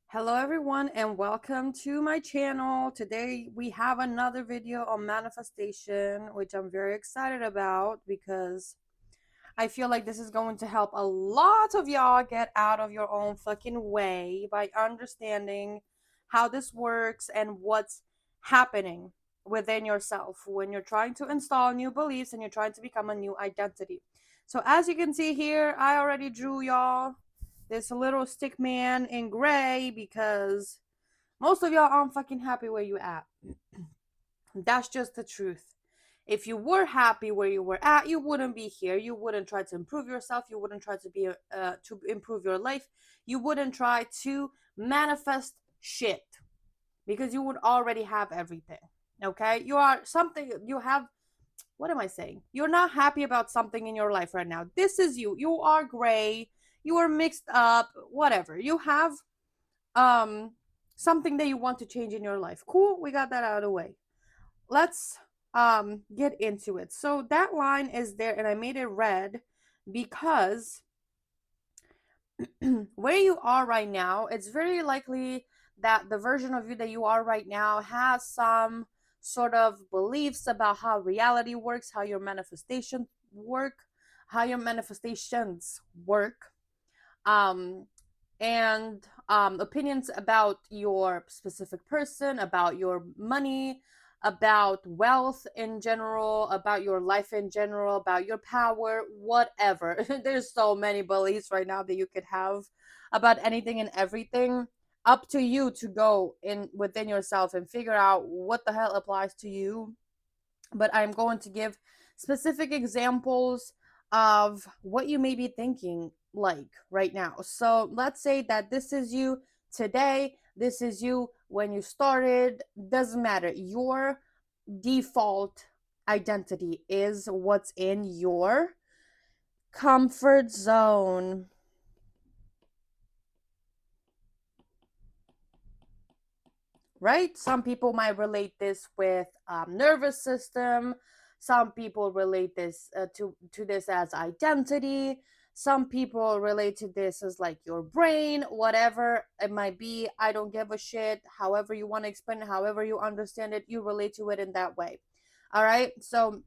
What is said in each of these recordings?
Hello everyone and welcome to my channel. Today we have another video on manifestation, which I'm very excited about because I feel like this is going to help a lot of y'all get out of your own fucking way by understanding how this works and what's happening within yourself when you're trying to install new beliefs and you're trying to become a new identity. So as you can see here, I already drew y'all this little stick man in gray because most of y'all aren't fucking happy where you at. That's just the truth. If you were happy where you were at, you wouldn't be here. You wouldn't try to improve yourself. You wouldn't try to improve your life. You wouldn't try to manifest shit because you would already have everything. Okay? You are something you have. What am I saying? You're not happy about something in your life right now. This is you. You are gray. You are mixed up. Whatever. You have um something that you want to change in your life. Cool. We got that out of the way. Let's get into it. So that line is there and I made it red because where you are right now, it's very likely that the version of you that you are right now has some sort of beliefs about how reality works, how your manifestations work, how your manifestations work. Um and opinions about your specific person, about your money, about wealth in general, about your life in general, about your power, whatever. There's so many beliefs right now that you could have about anything and everything. Up to you to go in within yourself and figure out what the hell applies to you. But I'm going to give specific examples of what you may be thinking like right now. So let's say that this is you today, this is you when you started, doesn't matter. Your default identity is what's in your comfort zone. Right? Some people might relate this with nervous system. Some people relate this to this as identity. Some people relate to this as like your brain, whatever it might be. I don't give a shit. However you want to explain it, however you understand it, you relate to it in that way. All right. So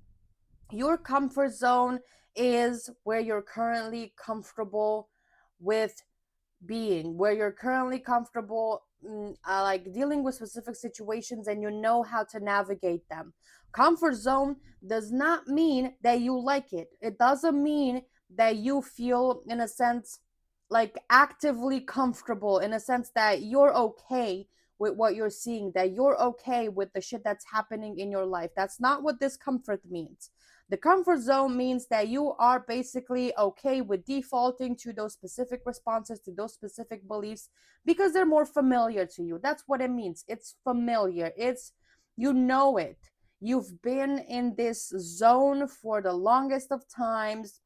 your comfort zone is where you're currently comfortable with being, where you're currently comfortable, like dealing with specific situations and you know how to navigate them. Comfort zone does not mean that you like it. It doesn't mean that you feel, in a sense, like actively comfortable, in a sense that you're okay with what you're seeing, that you're okay with the shit that's happening in your life. That's not what discomfort means. The comfort zone means that you are basically okay with defaulting to those specific responses, to those specific beliefs, because they're more familiar to you. That's what it means. It's familiar. It's, you know it. You've been in this zone for the longest of times.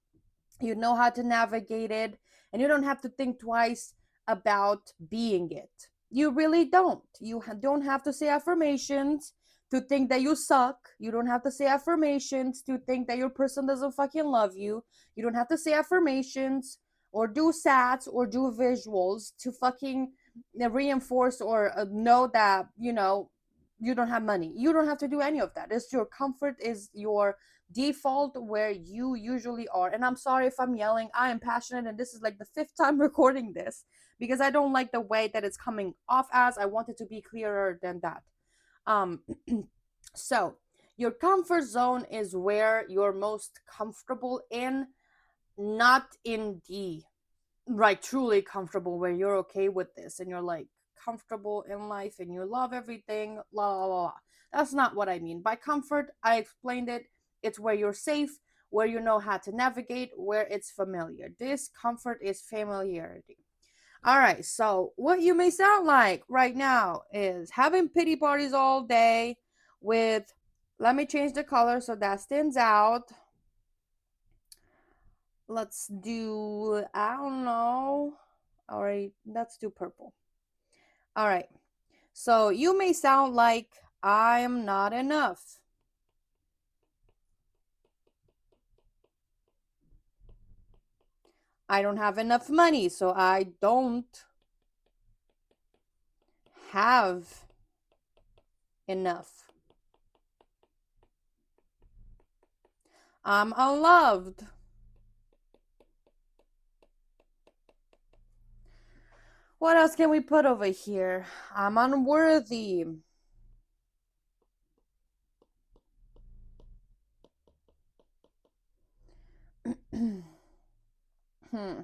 You know how to navigate it, and you don't have to think twice about being it. You really don't. You don't have to say affirmations to think that you suck. You don't have to say affirmations to think that your person doesn't fucking love you. You don't have to say affirmations or do sats or do visuals to fucking reinforce or know that, you don't have money. You don't have to do any of that. It's your comfort, is your default where you usually are. And I'm sorry if I'm yelling. I am passionate, and this is like the fifth time recording this because I don't like the way that it's coming off as. I want it to be clearer than that. Um, so your comfort zone is where you're most comfortable in, not in the right, truly comfortable where you're okay with this and you're like comfortable in life and you love everything, la la la la. That's not what I mean by comfort. I explained it. It's where you're safe, where you know how to navigate, where it's familiar. This comfort is familiarity. All right, so what you may sound like right now is having pity parties all day with, let me change the color so that stands out. Let's do, I don't know. All right, let's do purple. All right, so you may sound like, I'm not enough. I don't have enough money, so I don't. have enough. I'm unloved. What else can we put over here? I'm unworthy. Hmm.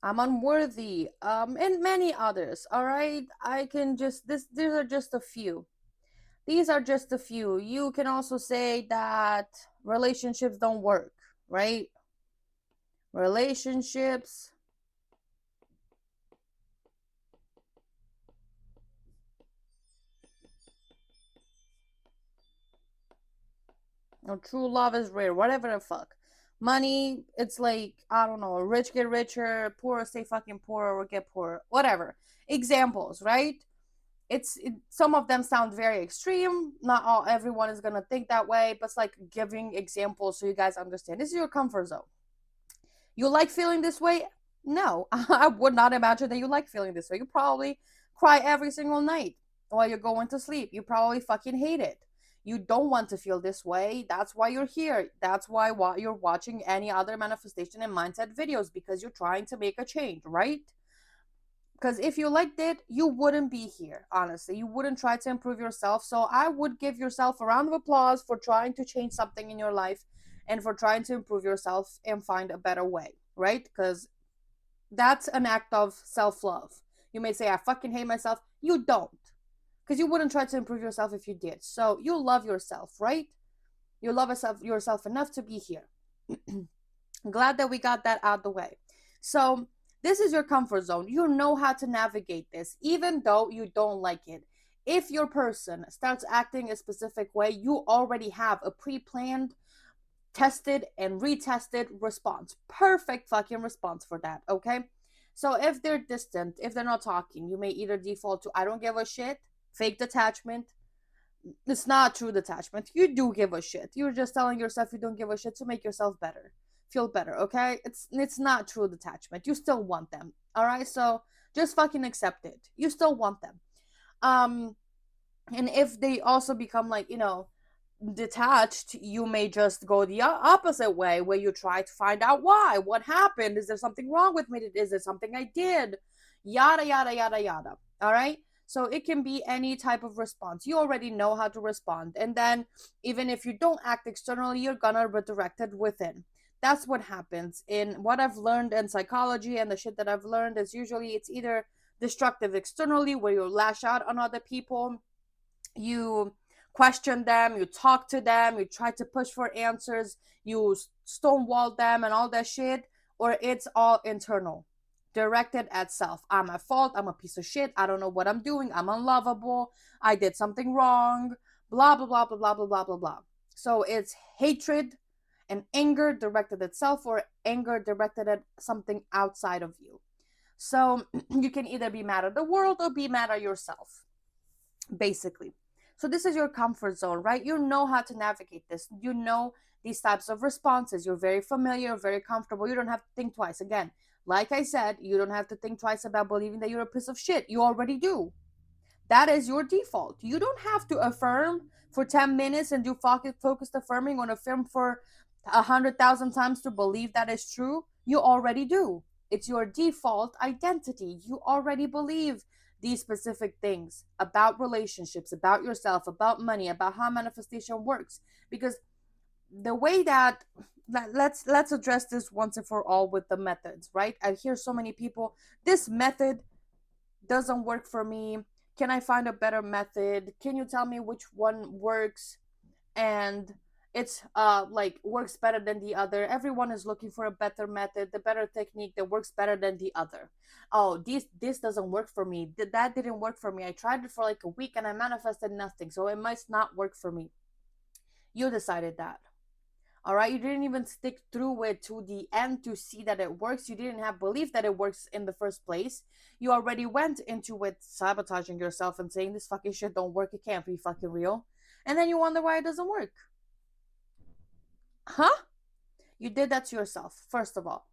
I'm unworthy. And many others. All right. I can just this. These are just a few. These are just a few. You can also say that relationships don't work, right? Relationships. No, true love is rare. Whatever the fuck. Money, it's like I don't know. Rich get richer, poor stay fucking poor, or get poorer. Whatever. Examples, right? Some of them sound very extreme. Not all everyone is gonna think that way, but it's like giving examples so you guys understand. This is your comfort zone. You like feeling this way? No, I would not imagine that you like feeling this way. You probably cry every single night while you're going to sleep. You probably fucking hate it. You don't want to feel this way. That's why you're here. That's why you're watching any other manifestation and mindset videos, because you're trying to make a change, right? Because if you liked it, you wouldn't be here, honestly. You wouldn't try to improve yourself. So I would give yourself a round of applause for trying to change something in your life and for trying to improve yourself and find a better way, right? Because that's an act of self love. You may say, I fucking hate myself. You don't. Because you wouldn't try to improve yourself if you did. So you love yourself, right? You love yourself enough to be here. Glad that we got that out the way. So, this is your comfort zone. You know how to navigate this, even though you don't like it. If your person starts acting a specific way, you already have a pre planned, tested, and retested response. Perfect fucking response for that, okay? So, if they're distant, if they're not talking, you may either default to I don't give a shit, fake detachment. It's not true detachment. You do give a shit. You're just telling yourself you don't give a shit to make yourself better, feel better. Okay, it's not true detachment. You still want them. All right, so just fucking accept it. You still want them. Um, and if they also become like detached, you may just go the opposite way, where you try to find out why, what happened, is there something wrong with me, is there something I did, yada yada yada yada. All right, so it can be any type of response. You already know how to respond, and then even if you don't act externally, you're gonna redirect it within. That's what happens. In what I've learned in psychology and the shit that I've learned is usually it's either destructive externally, where you lash out on other people, you question them, you talk to them, you try to push for answers, you stonewall them and all that shit, or it's all internal, directed at self. I'm at fault, I'm a piece of shit, I don't know what I'm doing, I'm unlovable, I did something wrong, blah blah blah blah blah blah blah blah blah. So it's hatred and anger directed at self, or anger directed at something outside of you. So you can either be mad at the world or be mad at yourself, basically. So this is your comfort zone, right? You know how to navigate this. You know these types of responses. You're very familiar, very comfortable. You don't have to think twice. Again, like I said, you don't have to think twice about believing that you're a piece of shit. You already do. That is your default. You don't have to affirm for 10 minutes and do focused affirming on affirm for 100,000 times to believe that is true. You already do. It's your default identity. You already believe these specific things about relationships, about yourself, about money, about how manifestation works. Because the way that let's address this once and for all with the methods, right? I hear so many people, this method doesn't work for me. Can I find a better method? Can you tell me which one works? And it's like works better than the other. Everyone is looking for a better method, the better technique that works better than the other. Oh, this doesn't work for me. That didn't work for me. I tried it for like a week and I manifested nothing, so it must not work for me. You decided that. All right, you didn't even stick through it to the end to see that it works. You didn't have belief that it works in the first place. You already went into it sabotaging yourself and saying this fucking shit don't work, it can't be fucking real, and then you wonder why it doesn't work. Huh? You did that to yourself, first of all.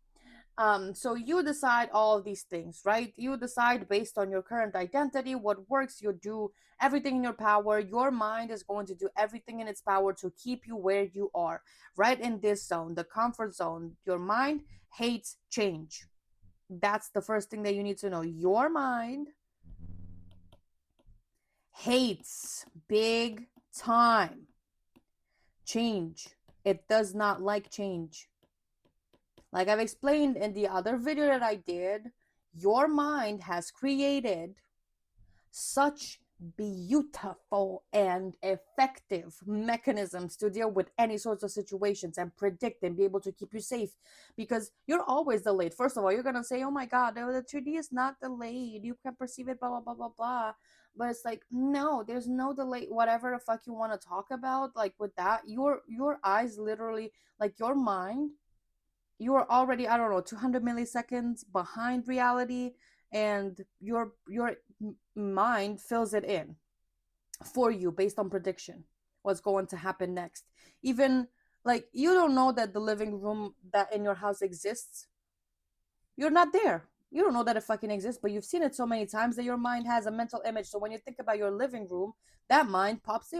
So you decide all of these things, right? You decide based on your current identity what works. You do everything in your power. Your mind is going to do everything in its power to keep you where you are, right in this zone, the comfort zone. Your mind hates change. That's the first thing that you need to know. Your mind hates big time change. It does not like change. Like I've explained in the other video that I did, your mind has created such beautiful and effective mechanisms to deal with any sorts of situations and predict and be able to keep you safe, because you're always delayed. First of all, you're gonna say, oh my god, the 2D is not delayed, you can perceive it, blah blah blah blah blah. But it's like, no, there's no delay. Whatever the fuck you want to talk about, like with that, your eyes literally, like your mind, you are already, I don't know, 200 milliseconds behind reality, and your mind fills it in for you based on prediction what's going to happen next. Even like you don't know that the living room that in your house exists. You're not there. You don't know that it fucking exists, but you've seen it so many times that your mind has a mental image. So when you think about your living room, that mind pops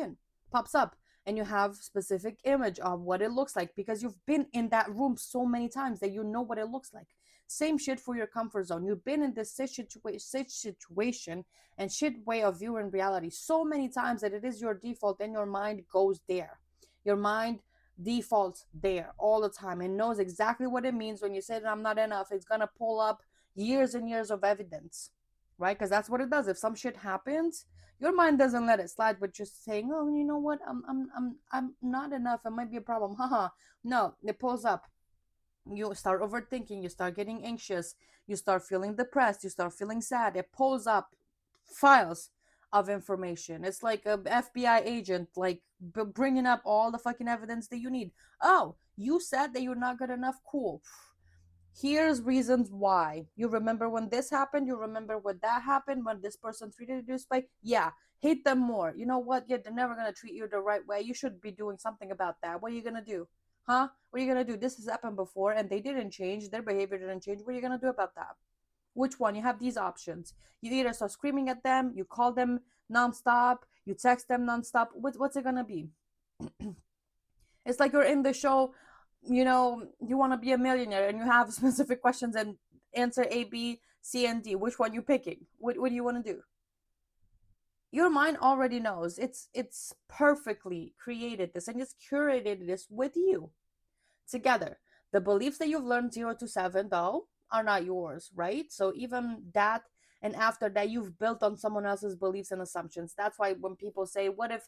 up, and you have specific image of what it looks like because you've been in that room so many times that you know what it looks like. Same shit for your comfort zone. You've been in this situation and shit way of viewing reality so many times that it is your default, and your mind goes there. Your mind defaults there all the time and knows exactly what it means when you say that I'm not enough. It's gonna pull up years and years of evidence, right? Because that's what it does. If some shit happens, your mind doesn't let it slide, but just saying, "Oh, you know what? I'm not enough. It might be a problem." Haha. No, it pulls up. You start overthinking. You start getting anxious. You start feeling depressed. You start feeling sad. It pulls up files of information. It's like a FBI agent, like bringing up all the fucking evidence that you need. Oh, you said that you're not good enough. Cool. Here's reasons why. You remember when this happened? You remember when that happened? When this person treated you this way? Yeah, hate them more. You know what? Yeah, they're never gonna treat you the right way. You should be doing something about that. What are you gonna do? Huh? What are you gonna do? This has happened before and they didn't change. Their behavior didn't change. What are you gonna do about that? Which one? You have these options. You either start screaming at them, you call them nonstop, you text them nonstop. What's it gonna be? It's like you're in the show, you want to be a millionaire and you have specific questions and answer A, B, C, and D. Which one you picking? What do you want to do? Your mind already knows. It's perfectly created this and it's curated this with you together. The beliefs that you've learned 0 to 7, though, are not yours, right? So even that, and after that, you've built on someone else's beliefs and assumptions. That's why when people say, "What if,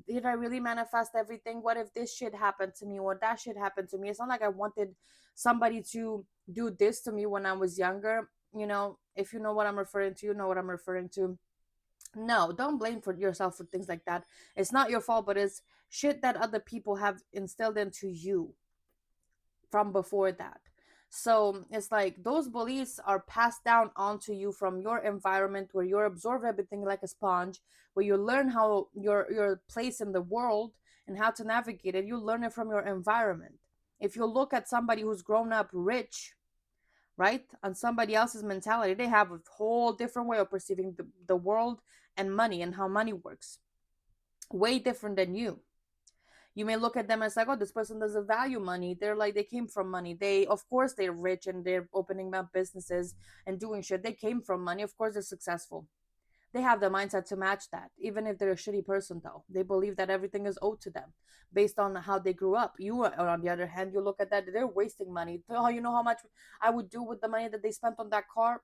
did I really manifest everything? What if this shit happened to me or that shit happened to me?" It's not like I wanted somebody to do this to me when I was younger. If you know what I'm referring to, you know what I'm referring to. No, don't blame for yourself for things like that. It's not your fault, but it's shit that other people have instilled into you from before that. So it's like those beliefs are passed down onto you from your environment where you absorb everything like a sponge, where you learn how your place in the world and how to navigate it. You learn it from your environment. If you look at somebody who's grown up rich, right, on somebody else's mentality, they have a whole different way of perceiving the world and money and how money works. Way different than you. You may look at them as like, oh, this person doesn't value money. They're like, they came from money. They, of course, they're rich and they're opening up businesses and doing shit. They came from money. Of course, they're successful. They have the mindset to match that. Even if they're a shitty person, though, they believe that everything is owed to them based on how they grew up. You, on the other hand, you look at that, they're wasting money. Oh, you know how much I would do with the money that they spent on that car?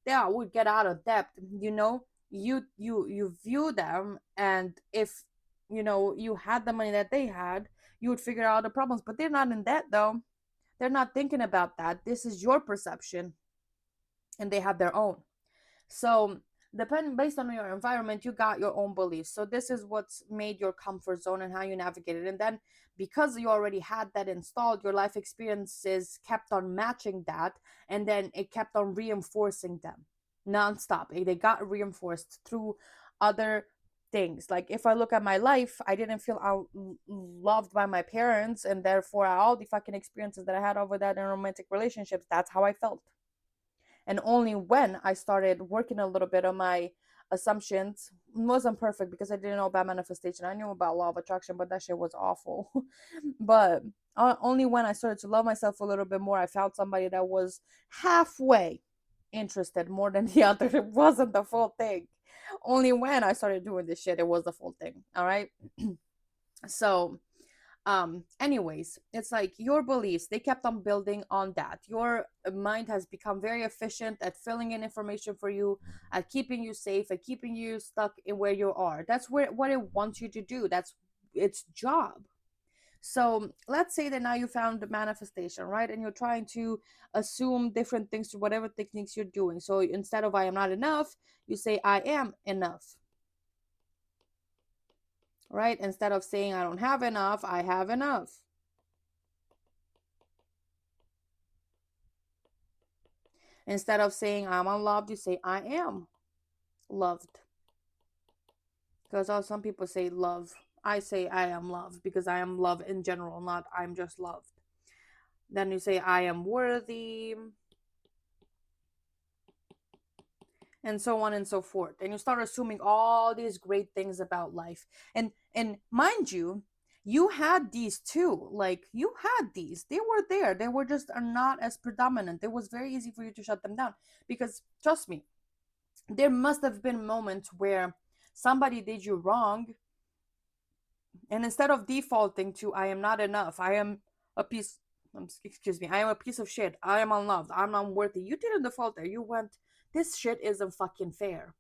Yeah, I would get out of debt. You view them, and if you had the money that they had, you would figure out the problems. But they're not in debt, though. They're not thinking about that. This is your perception, and they have their own. So depending based on your environment, you got your own beliefs. So this is what's made your comfort zone and how you navigate it. And then because you already had that installed, your life experiences kept on matching that, and then it kept on reinforcing them nonstop. They got reinforced through other things. Like if I look at my life, I didn't feel loved by my parents, and therefore all the fucking experiences that I had over that in romantic relationships, that's how I felt. And only when I started working a little bit on my assumptions, it wasn't perfect because I didn't know about manifestation. I knew about law of attraction, but that shit was awful. But only when I started to love myself a little bit more, I found somebody that was halfway interested more than the other. It wasn't the full thing. Only when I started doing this shit, it was the full thing. All right. So anyways, it's like your beliefs, they kept on building on that. Your mind has become very efficient at filling in information for you, at keeping you safe, at keeping you stuck in where you are. That's where what it wants you to do. That's its job. So let's say that now you found the manifestation, right? And you're trying to assume different things to whatever techniques you're doing. So instead of I am not enough, you say I am enough, right? Instead of saying I don't have enough, I have enough. Instead of saying I'm unloved, you say I am loved. Because some people say love. I say I am loved because I am love in general, not I'm just loved. Then you say I am worthy, and so on and so forth. And you start assuming all these great things about life. And mind you, you had these too. Like you had these. They were there. They were just are not as predominant. It was very easy for you to shut them down because trust me, there must have been moments where somebody did you wrong, and instead of defaulting to I am not enough, I am a piece excuse me, I am a piece of shit, I am unloved, I'm unworthy, you didn't default there. You went, this shit isn't fucking fair.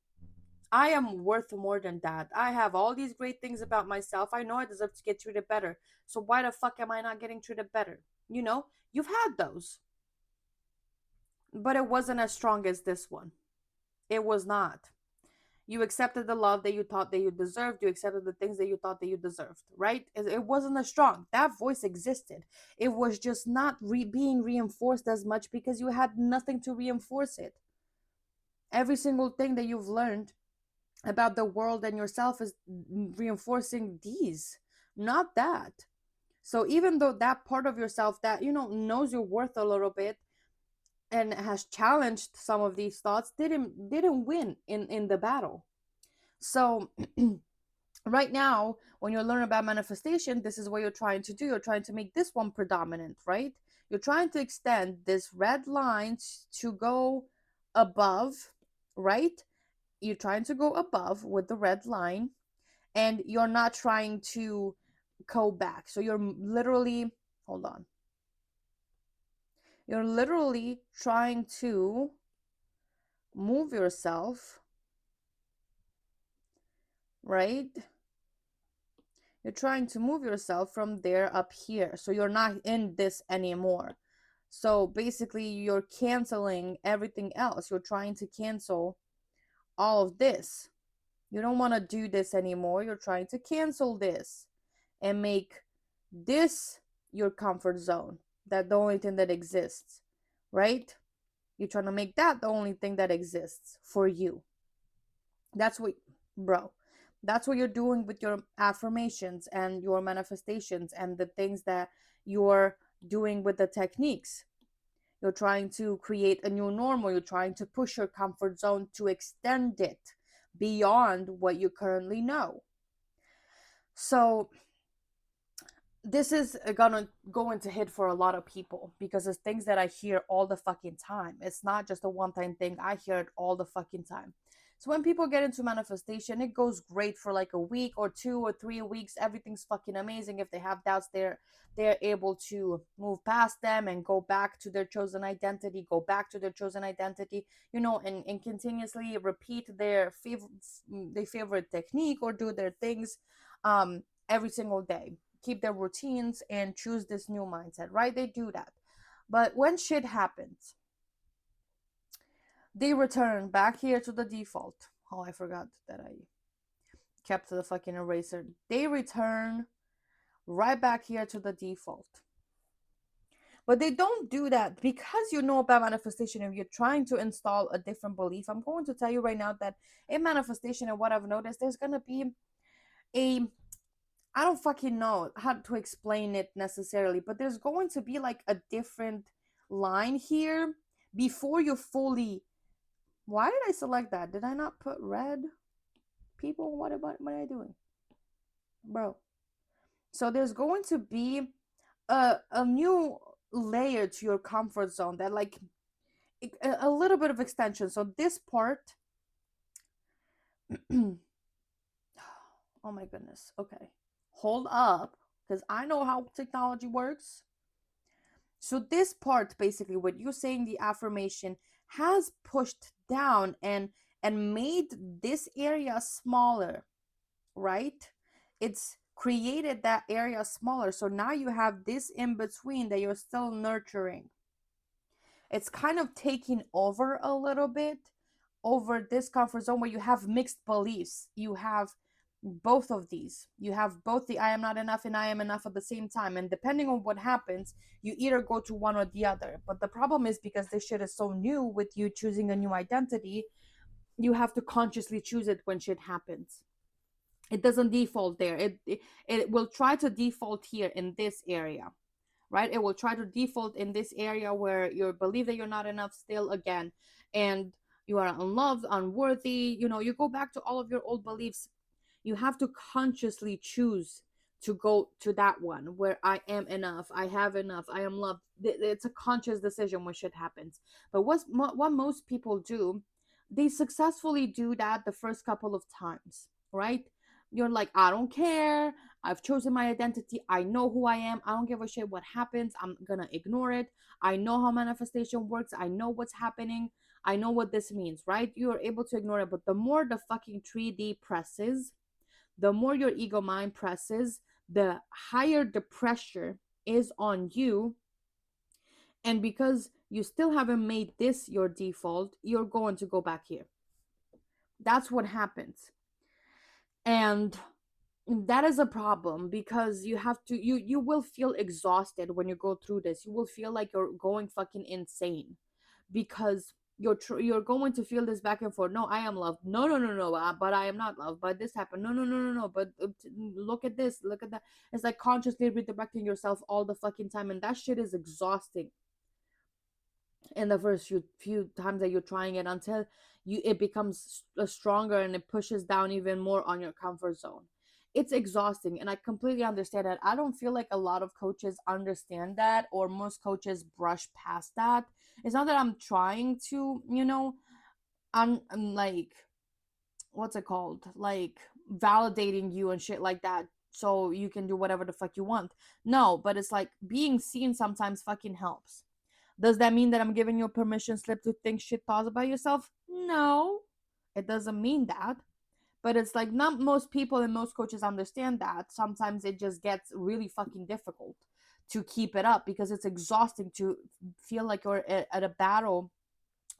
I am worth more than that. I have all these great things about myself. I know I deserve to get treated better. So why the fuck am I not getting treated better? You know, you've had those, but it wasn't as strong as this one. It was not. You accepted the love that you thought that you deserved. You accepted the things that you thought that you deserved, right? It wasn't as strong. That voice existed. It was just not being reinforced as much because you had nothing to reinforce it. Every single thing that you've learned about the world and yourself is reinforcing these, not that. So even though that part of yourself that, you know, knows your worth a little bit and has challenged some of these thoughts, didn't win in the battle. So right now, when you learn about manifestation, this is what you're trying to do. You're trying to make this one predominant, right? You're trying to extend this red line to go above, right? You're trying to go above with the red line, and you're not trying to go back. So you're literally, hold on. You're literally trying to move yourself, right? You're trying to move yourself from there up here. So you're not in this anymore. So basically, you're canceling everything else. You're trying to cancel all of this. You don't want to do this anymore. You're trying to cancel this and make this your comfort zone. That the only thing that exists, right? You're trying to make that the only thing that exists for you. That's what, bro, that's what you're doing with your affirmations and your manifestations and the things that you're doing with the techniques. You're trying to create a new normal. You're trying to push your comfort zone to extend it beyond what you currently know. So this is gonna go into hit for a lot of people because it's things that I hear all the fucking time. It's not just a one-time thing. I hear it all the fucking time. So when people get into manifestation, it goes great for like a week or 2 or 3 weeks. Everything's fucking amazing. If they have doubts, they're able to move past them and go back to their chosen identity, and continuously repeat their favorite technique or do their things every single day, keep their routines and choose this new mindset, right? They do that. But when shit happens, they return back here to the default. Oh, I forgot that I kept the fucking eraser. They return right back here to the default. But they don't do that because you know about manifestation. If you're trying to install a different belief, I'm going to tell you right now that in manifestation and what I've noticed, there's gonna be a, I don't fucking know how to explain it necessarily, but there's going to be like a different line here before you fully. Why did I select that? Did I not put red? People, what am I doing? Bro. So there's going to be a new layer to your comfort zone that like a little bit of extension. So this part, oh my goodness. Okay. Hold up, because I know how technology works. So this part, basically, what you're saying, the affirmation has pushed down and made this area smaller, right? It's created that area smaller. So now you have this in between that you're still nurturing. It's kind of taking over a little bit over this comfort zone where you have mixed beliefs. You have both of these. You have both the I am not enough and I am enough at the same time. And depending on what happens, you either go to one or the other. But the problem is because this shit is so new with you choosing a new identity, you have to consciously choose it when shit happens. It doesn't default there. It will try to default here in this area, right? It will try to default in this area where you believe that you're not enough still again, and you are unloved, unworthy. You go back to all of your old beliefs. You have to consciously choose to go to that one where I am enough, I have enough, I am loved. It's a conscious decision when shit happens. But what most people do, they successfully do that the first couple of times, right? You're like, I don't care. I've chosen my identity. I know who I am. I don't give a shit what happens. I'm gonna ignore it. I know how manifestation works. I know what's happening. I know what this means, right? You are able to ignore it. But the more the fucking 3D presses, the more your ego mind presses, the higher the pressure is on you. And because you still haven't made this your default, you're going to go back here. That's what happens. And that is a problem because you will feel exhausted when you go through this. You will feel like you're going fucking insane because you're going to feel this back and forth. No, I am loved. No, no, no, no, but I am not loved. But this happened. No, no, no, no, no, but look at this, look at that. It's like consciously redirecting yourself all the fucking time, and that shit is exhausting in the first few times that you're trying it, until it becomes stronger and it pushes down even more on your comfort zone. It's exhausting, and I completely understand that. I don't feel like a lot of coaches understand that, or most coaches brush past that. It's not that I'm trying to, I'm like, what's it called, like validating you and shit like that so you can do whatever the fuck you want. No, but it's like being seen sometimes fucking helps. Does that mean that I'm giving you a permission slip to think shit thoughts about yourself? No, it doesn't mean that. But it's like not most people and most coaches understand that. Sometimes it just gets really fucking difficult to keep it up because it's exhausting to feel like you're at a battle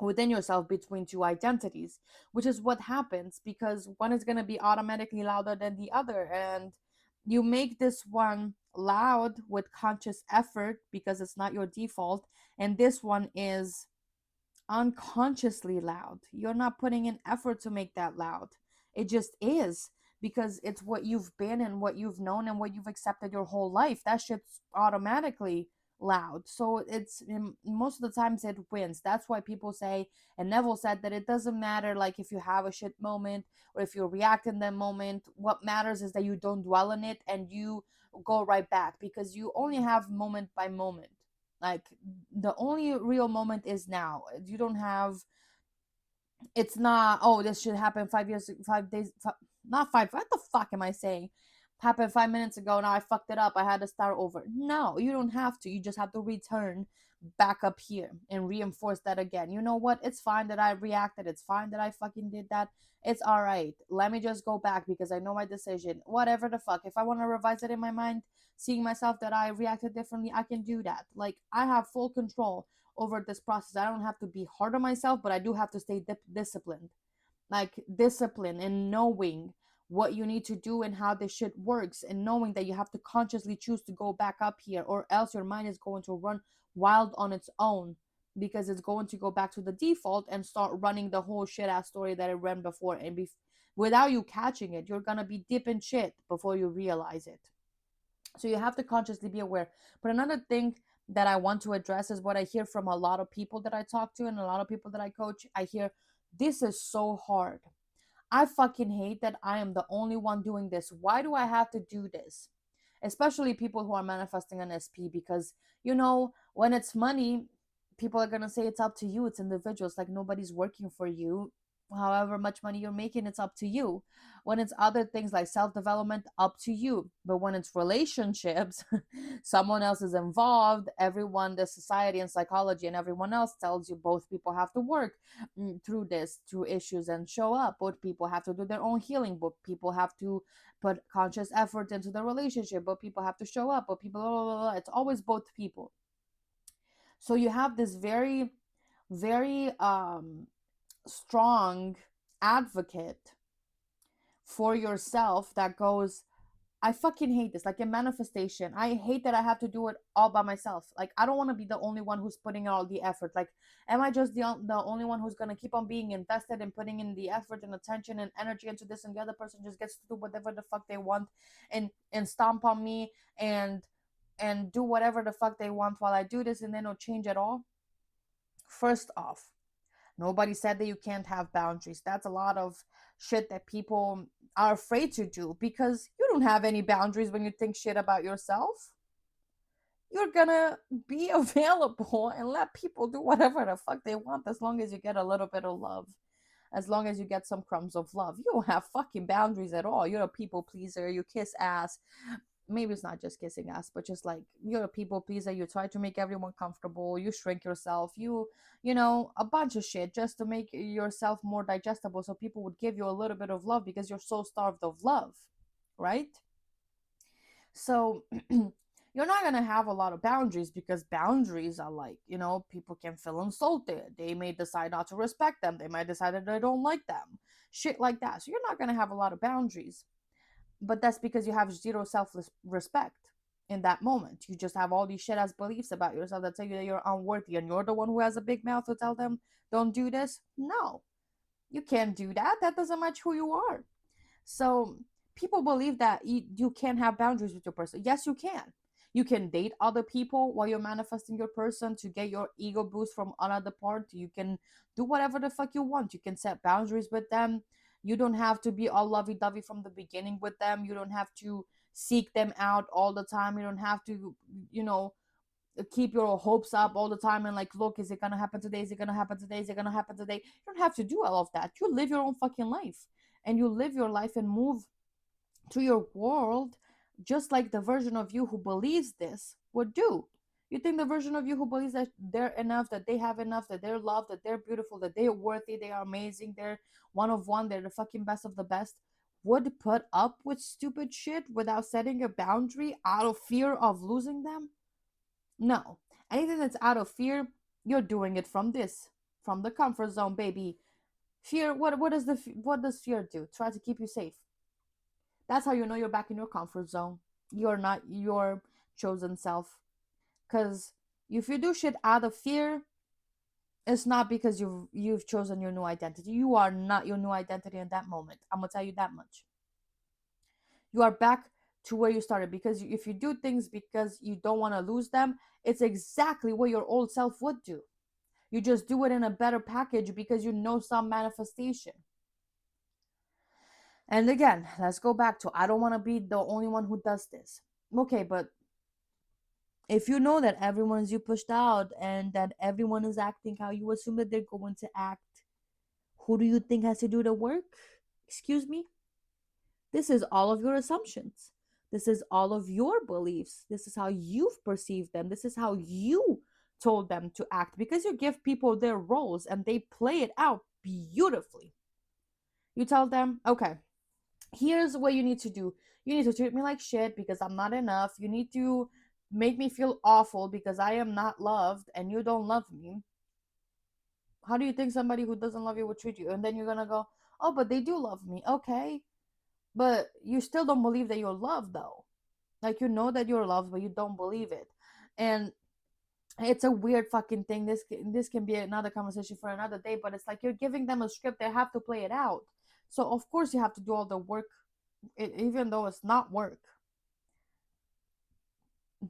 within yourself between two identities, which is what happens because one is going to be automatically louder than the other. And you make this one loud with conscious effort because it's not your default, and this one is unconsciously loud. You're not putting in effort to make that loud. It just is because it's what you've been and what you've known and what you've accepted your whole life. That shit's automatically loud. So it's most of the times it wins. That's why people say, and Neville said that it doesn't matter like if you have a shit moment or if you react in that moment. What matters is that you don't dwell in it and you go right back, because you only have moment by moment. Like the only real moment is now. You don't have, it's not, oh, this should happen 5 years, 5 days, not five, what the fuck am I saying? Happened 5 minutes ago, now I fucked it up, I had to start over. No, you don't have to. You just have to return back up here and reinforce that again. You know what? It's fine that I reacted. It's fine that I fucking did that. It's all right. Let me just go back because I know my decision. Whatever the fuck. If I want to revise it in my mind, seeing myself that I reacted differently, I can do that. Like, I have full control over this process. I don't have to be hard on myself, but I do have to stay disciplined. Like discipline and knowing what you need to do and how this shit works, and knowing that you have to consciously choose to go back up here, or else your mind is going to run wild on its own, because it's going to go back to the default and start running the whole shit ass story that it ran before. And without you catching it, you're gonna be deep in shit before you realize it. So you have to consciously be aware. But another thing that I want to address is what I hear from a lot of people that I talk to and a lot of people that I coach. I hear, this is so hard. I fucking hate that I am the only one doing this. Why do I have to do this? Especially people who are manifesting an SP, because when it's money, people are going to say it's up to you. It's individuals, like nobody's working for you. However much money you're making, it's up to you. When it's other things like self-development, up to you. But when it's relationships, someone else is involved. Everyone, the society and psychology and everyone else tells you both people have to work through through issues and show up. Both people have to do their own healing. Both people have to put conscious effort into the relationship. Both people have to show up. But people, blah, blah, blah, it's always both people. So you have this very, very strong advocate for yourself that goes, I fucking hate this. Like in manifestation, I hate that I have to do it all by myself. Like, I don't want to be the only one who's putting all the effort. Like, am I just the only one who's going to keep on being invested and putting in the effort and attention and energy into this, and the other person just gets to do whatever the fuck they want and stomp on me and do whatever the fuck they want while I do this, and then no change at all? First off, nobody said that you can't have boundaries. That's a lot of shit that people are afraid to do, because you don't have any boundaries when you think shit about yourself. You're gonna be available and let people do whatever the fuck they want, as long as you get a little bit of love. As long as you get some crumbs of love. You don't have fucking boundaries at all. You're a people pleaser. You kiss ass. Maybe it's not just kissing ass, but just like, you're a people pleaser. You try to make everyone comfortable. You shrink yourself. A bunch of shit just to make yourself more digestible, so people would give you a little bit of love, because you're so starved of love, right? So you're not going to have a lot of boundaries, because boundaries are like, people can feel insulted. They may decide not to respect them. They might decide that they don't like them. Shit like that. So you're not going to have a lot of boundaries. But that's because you have zero self respect in that moment. You just have all these shit ass beliefs about yourself that tell you that you're unworthy, and you're the one who has a big mouth to tell them, don't do this. No, you can't do that. That doesn't match who you are. So people believe that you can't have boundaries with your person. Yes, you can. You can date other people while you're manifesting your person to get your ego boost from another part. You can do whatever the fuck you want. You can set boundaries with them. You don't have to be all lovey-dovey from the beginning with them. You don't have to seek them out all the time. You don't have to, keep your hopes up all the time and like, look, is it gonna happen today? Is it gonna happen today? Is it gonna happen today? You don't have to do all of that. You live your own fucking life, and you live your life and move to your world just like the version of you who believes this would do. You think the version of you who believes that they're enough, that they have enough, that they're loved, that they're beautiful, that they're worthy, they are amazing, they're one of one, they're the fucking best of the best, would put up with stupid shit without setting a boundary out of fear of losing them? No. Anything that's out of fear, you're doing it from the comfort zone, baby. Fear, what does fear do? Try to keep you safe. That's how you know you're back in your comfort zone. You're not your chosen self. Because if you do shit out of fear, it's not because you've chosen your new identity. You are not your new identity in that moment. I'm gonna tell you that much. You are back to where you started, because if you do things because you don't want to lose them, it's exactly what your old self would do. You just do it in a better package because you know some manifestation. And again, let's go back to, I don't want to be the only one who does this. Okay, but if you know that everyone is you pushed out and that everyone is acting how you assume that they're going to act, who do you think has to do the work? Excuse me? This is all of your assumptions. This is all of your beliefs. This is how you've perceived them. This is how you told them to act, because you give people their roles and they play it out beautifully. You tell them, okay, here's what you need to do. You need to treat me like shit because I'm not enough. You need to make me feel awful because I am not loved and you don't love me. How do you think somebody who doesn't love you would treat you? And then you're gonna go, oh, but they do love me. Okay, but you still don't believe that you're loved, though. Like, you know that you're loved, but you don't believe it. And It's a weird fucking thing. This can be another conversation for another day, but it's like you're giving them a script, they have to play it out. So of course you have to do all the work, even though it's not work.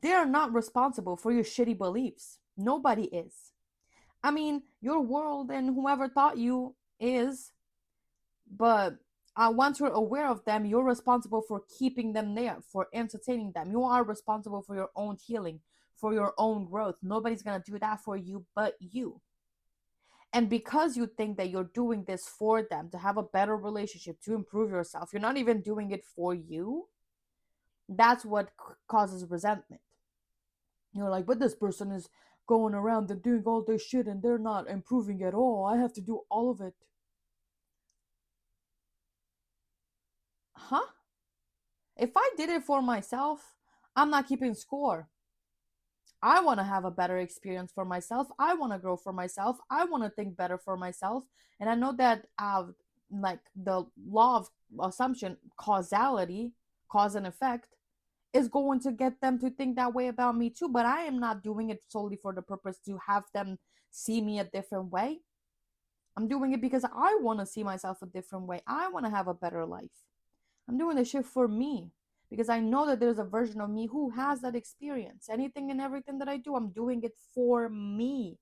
They're not responsible for your shitty beliefs. Nobody is. I mean, your world and whoever taught you is, but once you're aware of them, you're responsible for keeping them there, for entertaining them. You are responsible for your own healing, for your own growth. Nobody's gonna do that for you but you. And because you think that you're doing this for them to have a better relationship, to improve yourself, you're not even doing it for you. That's what causes resentment. You're like, but this person is going around and doing all this shit and they're not improving at all. I have to do all of it. Huh? If I did it for myself, I'm not keeping score. I want to have a better experience for myself. I want to grow for myself. I want to think better for myself. And I know that like the law of assumption, causality, cause and effect, is going to get them to think that way about me too. But I am not doing it solely for the purpose to have them see me a different way. I'm doing it because I want to see myself a different way. I want to have a better life. I'm doing this shit for me because I know that there's a version of me who has that experience. Anything and everything that I do, I'm doing it for me.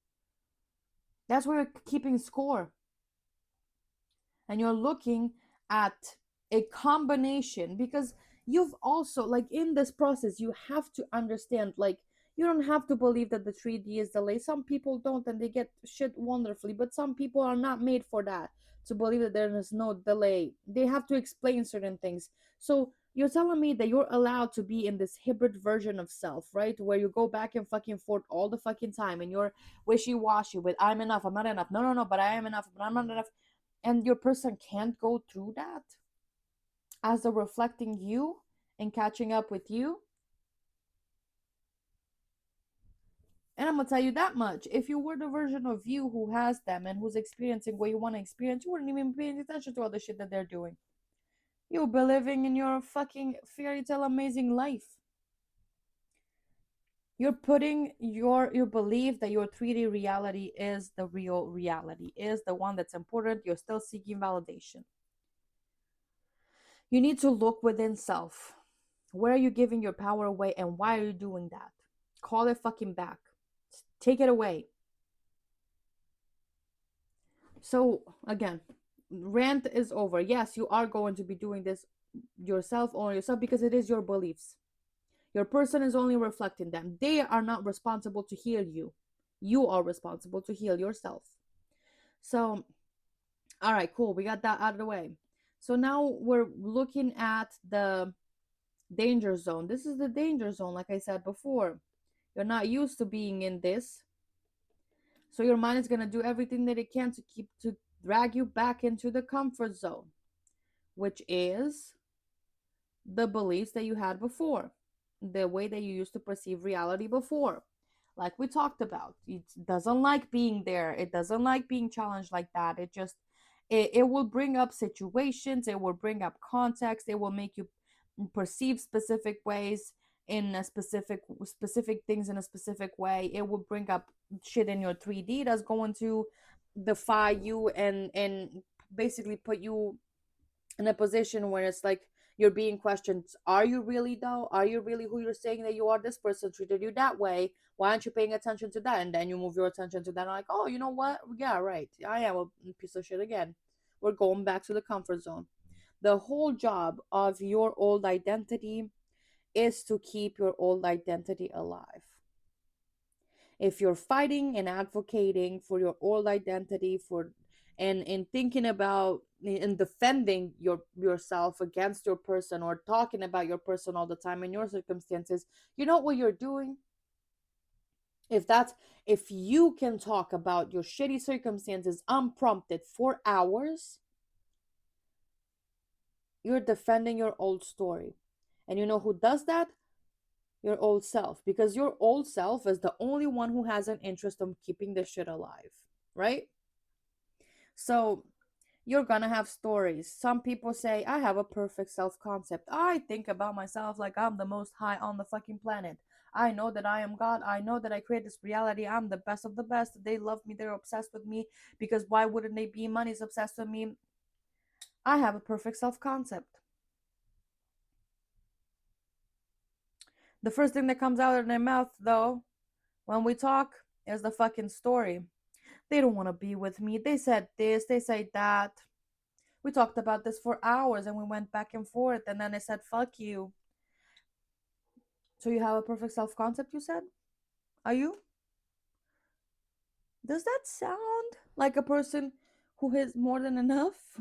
That's where you're keeping score. And you're looking at a combination because you've also, like, in this process, you have to understand, like, you don't have to believe that the 3D is delayed. Some people don't and they get shit wonderfully, but some people are not made for that, to believe that there is no delay. They have to explain certain things. So you're telling me that you're allowed to be in this hybrid version of self, right? Where you go back and fucking forth all the fucking time and you're wishy-washy with I'm enough, I'm not enough. No, no, no, but I am enough, but I'm not enough. And your person can't go through that as they're reflecting you and catching up with you. And I'm gonna tell you that much. If you were the version of you who has them and who's experiencing what you want to experience, you wouldn't even be paying attention to all the shit that they're doing. You'll be living in your fucking fairy tale amazing life. You're putting your belief that your 3D reality is the real reality, is the one that's important. You're still seeking validation. You need to look within self. Where are you giving your power away and why are you doing that? Call it fucking back. Take it away. So, again, rant is over. Yes, you are going to be doing this yourself on yourself because it is your beliefs. Your person is only reflecting them. They are not responsible to heal you. You are responsible to heal yourself. So, all right, cool. We got that out of the way. So now we're looking at the danger zone. This is the danger zone, like I said before. You're not used to being in this. So your mind is going to do everything that it can to drag you back into the comfort zone, which is the beliefs that you had before, the way that you used to perceive reality before. Like we talked about, it doesn't like being there. It doesn't like being challenged like that. It will bring up situations, it will bring up context, it will make you perceive specific ways in a specific things in a specific way. It will bring up shit in your 3D that's going to defy you and basically put you in a position where it's like you're being questioned. Are you really though? Are you really who you're saying that you are? This person treated you that way. Why aren't you paying attention to that? And then you move your attention to that, like, oh, you know what, yeah, right, I am a piece of shit again. We're going back to the comfort zone. The whole job of your old identity is to keep your old identity alive. If you're fighting and advocating for your old identity, for and thinking about and defending yourself against your person, or talking about your person all the time in your circumstances, you know what you're doing? If you can talk about your shitty circumstances unprompted for hours, you're defending your old story. And you know who does that? Your old self, because your old self is the only one who has an interest in keeping this shit alive, right? So you're gonna have stories. Some people say, I have a perfect self concept. I think about myself like I'm the most high on the fucking planet. I know that I am God. I know that I create this reality. I'm the best of the best. They love me. They're obsessed with me because why wouldn't they be? Money's obsessed with me. I have a perfect self concept. The first thing that comes out of their mouth, though, when we talk, is the fucking story. They don't want to be with me. They said this, they say that. We talked about this for hours and we went back and forth. And then I said, fuck you. So you have a perfect self concept, you said? Are you? Does that sound like a person who has more than enough?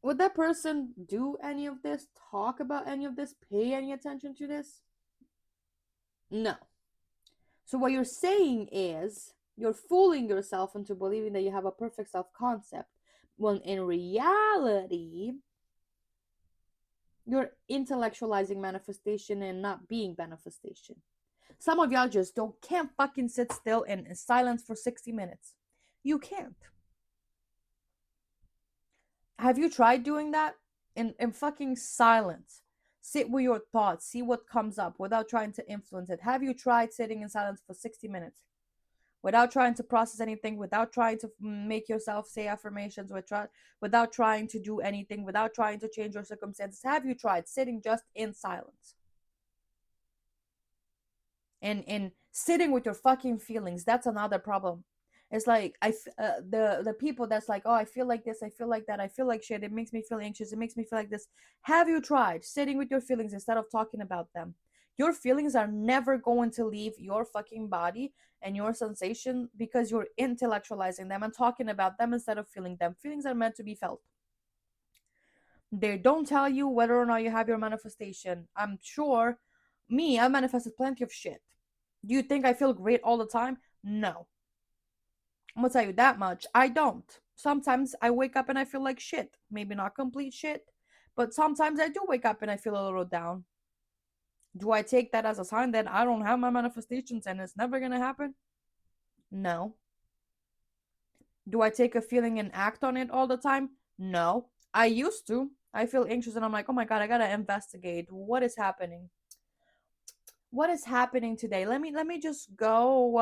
Would that person do any of this? Talk about any of this? Pay any attention to this? No. So what you're saying is you're fooling yourself into believing that you have a perfect self concept when in reality you're intellectualizing manifestation and not being manifestation. Some of y'all just don't can't fucking sit still in silence for 60 minutes. You can't. Have you tried doing that in fucking silence? Sit with your thoughts, see what comes up without trying to influence it. Have you tried sitting in silence for 60 minutes? Without trying to process anything, without trying to make yourself say affirmations, without trying to do anything, without trying to change your circumstances. Have you tried sitting just in silence and sitting with your fucking feelings? That's another problem. It's like the people that's like, oh, I feel like this, I feel like that, I feel like shit, it makes me feel anxious, it makes me feel like this. Have you tried sitting with your feelings instead of talking about them? Your feelings are never going to leave your fucking body and your sensation because you're intellectualizing them and talking about them instead of feeling them. Feelings are meant to be felt. They don't tell you whether or not you have your manifestation. I'm sure I manifested plenty of shit. Do you think I feel great all the time? No. I'm gonna tell you that much. I don't. Sometimes I wake up and I feel like shit. Maybe not complete shit, but sometimes I do wake up and I feel a little down. Do I take that as a sign that I don't have my manifestations and it's never gonna happen? No. Do I take a feeling and act on it all the time? No. I used to. I feel anxious and I'm like, oh my god, I gotta investigate. What is happening? What is happening today? Let me just go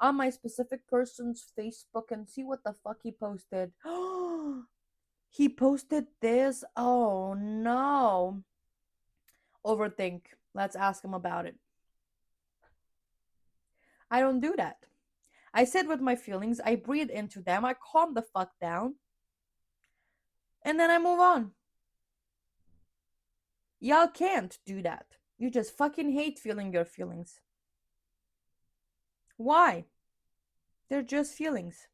on my specific person's Facebook and see what the fuck he posted. He posted this. Oh no. Overthink. Let's ask him about it. I don't do that. I sit with my feelings, I breathe into them, I calm the fuck down, and then I move on. Y'all can't do that. You just fucking hate feeling your feelings. Why? They're just feelings.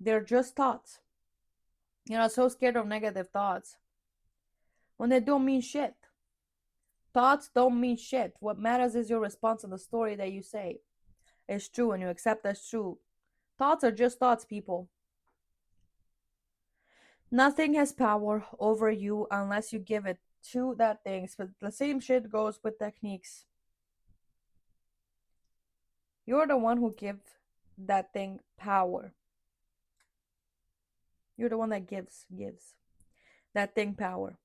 They're just thoughts. You're not so scared of negative thoughts when they don't mean shit. Thoughts don't mean shit. What matters is your response to the story that you say. It's true and you accept that's true. Thoughts are just thoughts, people. Nothing has power over you unless you give it to that thing. But the same shit goes with techniques. You're the one who gives that thing power. You're the one that gives that thing power.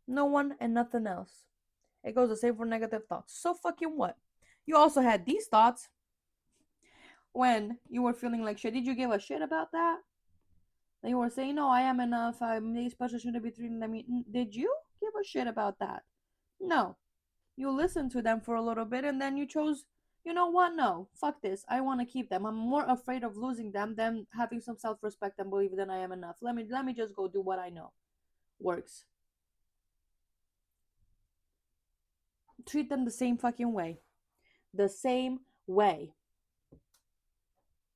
No one and nothing else. It goes the same for negative thoughts. So fucking what? You also had these thoughts when you were feeling like shit. Did you give a shit about that? That you were saying, no, I am enough. I'm this person shouldn't be treating me. Did you give a shit about that? No. You listened to them for a little bit and then you chose, you know what? No, fuck this. I want to keep them. I'm more afraid of losing them than having some self-respect and believe that I am enough. Let me just go do what I know works. Treat them the same fucking way. The same way.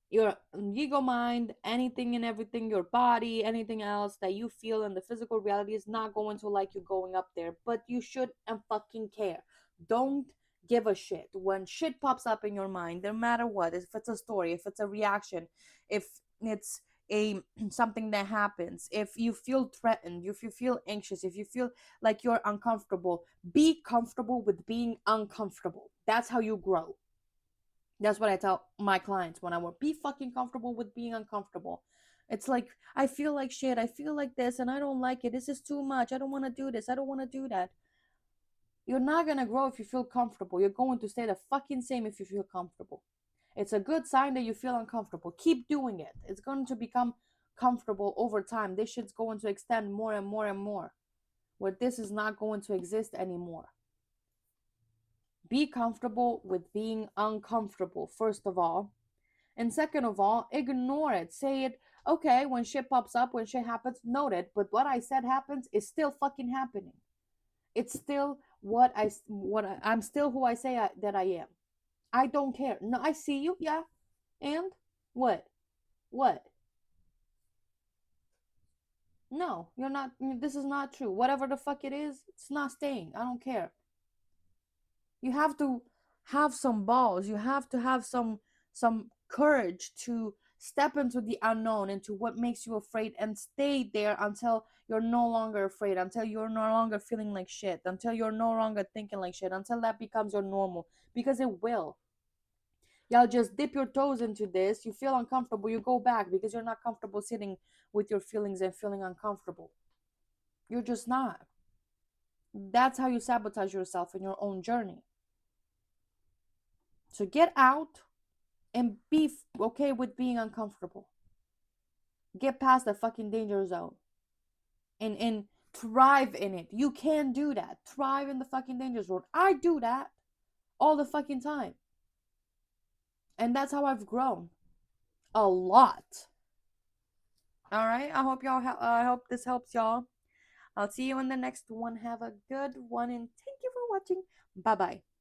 Your ego mind, anything and everything, your body, anything else that you feel in the physical reality is not going to like you going up there. But you should and fucking care. Don't give a shit. When shit pops up in your mind, no matter what, if it's a story, if it's a reaction, if it's a something that happens, if you feel threatened, if you feel anxious, if you feel like you're uncomfortable, be comfortable with being uncomfortable. That's how you grow. That's what I tell my clients when I work. Be fucking comfortable with being uncomfortable. It's like, I feel like shit, I feel like this, and I don't like it. This is too much. I don't want to do this. I don't want to do that. You're not going to grow if you feel comfortable. You're going to stay the fucking same if you feel comfortable. It's a good sign that you feel uncomfortable. Keep doing it. It's going to become comfortable over time. This shit's going to extend more and more and more, where this is not going to exist anymore. Be comfortable with being uncomfortable, first of all. And second of all, ignore it. Say it, okay, when shit pops up, when shit happens, note it. But what I said happens is still fucking happening. It's still I'm still who I say that I am. I don't care. No, I see you. Yeah. And what? What? No, you're not. This is not true. Whatever the fuck it is, it's not staying. I don't care. You have to have some balls. You have to have some courage to step into the unknown, into what makes you afraid, and stay there until you're no longer afraid, until you're no longer feeling like shit, until you're no longer thinking like shit, until that becomes your normal, because it will. Y'all just dip your toes into this. You feel uncomfortable, you go back because you're not comfortable sitting with your feelings and feeling uncomfortable. You're just not. That's how you sabotage yourself in your own journey. So get out and be okay with being uncomfortable. Get past the fucking danger zone and thrive in it. You can do that. Thrive in the fucking danger zone. I do that all the fucking time. And that's how I've grown a lot. All right. I hope this helps y'all. I'll see you in the next one. Have a good one and thank you for watching. Bye bye.